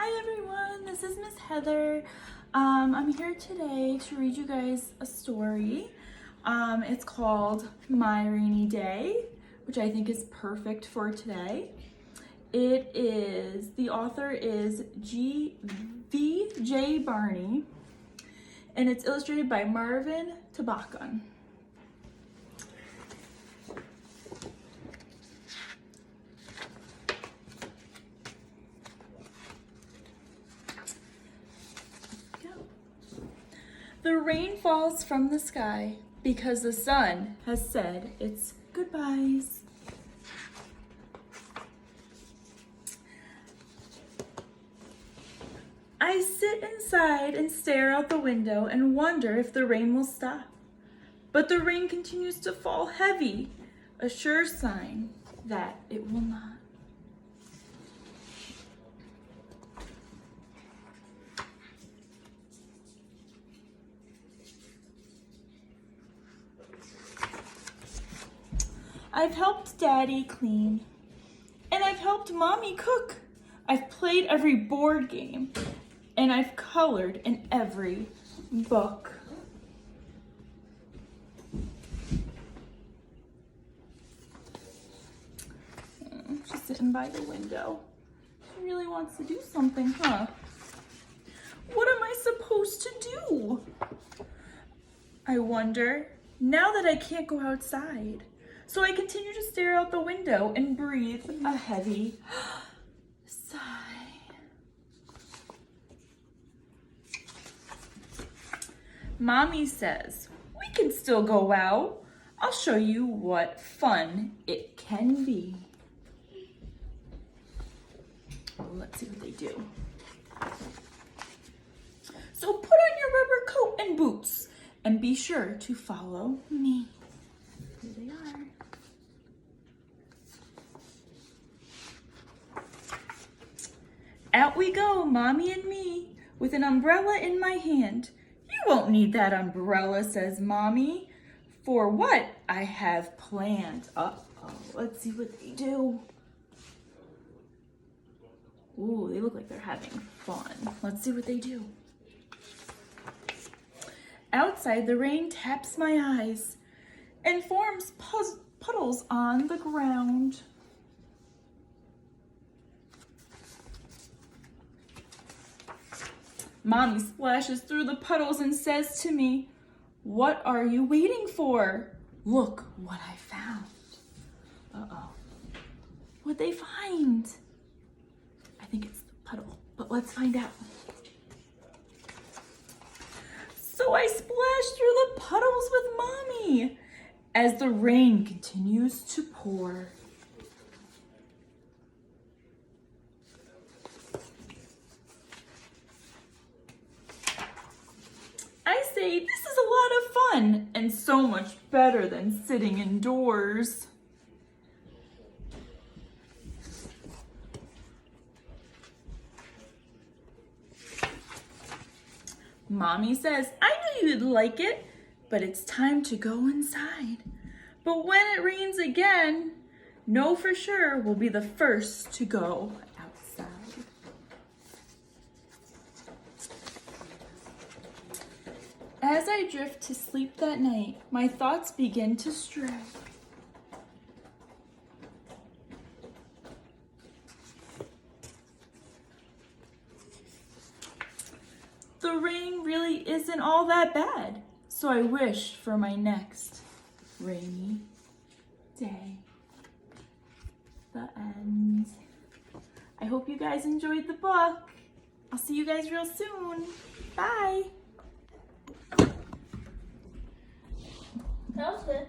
Hi everyone, this is Miss Heather. I'm here today to read you guys a story. It's called My Rainy Day, which I think is perfect for today. The author is V.J. Barney, and it's illustrated by Marvin Tabakun. The rain falls from the sky because the sun has said its goodbyes. I sit inside and stare out the window and wonder if the rain will stop. But the rain continues to fall heavy, a sure sign that it will not. I've helped Daddy clean, and I've helped Mommy cook. I've played every board game, and I've colored in every book. She's sitting by the window. She really wants to do something, huh? What am I supposed to do? I wonder, now that I can't go outside. So I continue to stare out the window and breathe a heavy sigh. Mommy says, we can still go out. I'll show you what fun it can be. Let's see what they do. So put on your rubber coat and boots and be sure to follow me. Here they are. Out we go, Mommy and me, with an umbrella in my hand. You won't need that umbrella, says Mommy, for what I have planned. Uh-oh, let's see what they do. Ooh, they look like they're having fun. Let's see what they do. Outside, the rain taps my eyes and forms puddles on the ground. Mommy splashes through the puddles and says to me, what are you waiting for? Look what I found. Uh-oh. What'd they find? I think it's the puddle, but let's find out. So I splash through the puddles with Mommy as the rain continues to pour. I say, this is a lot of fun and so much better than sitting indoors. Mommy says, I knew you'd like it, but it's time to go inside. But when it rains again, know for sure we'll be the first to go outside. As I drift to sleep that night, my thoughts begin to stray. The rain really isn't all that bad, so I wish for my next rainy day. The end. I hope you guys enjoyed the book. I'll see you guys real soon. Bye. That was good.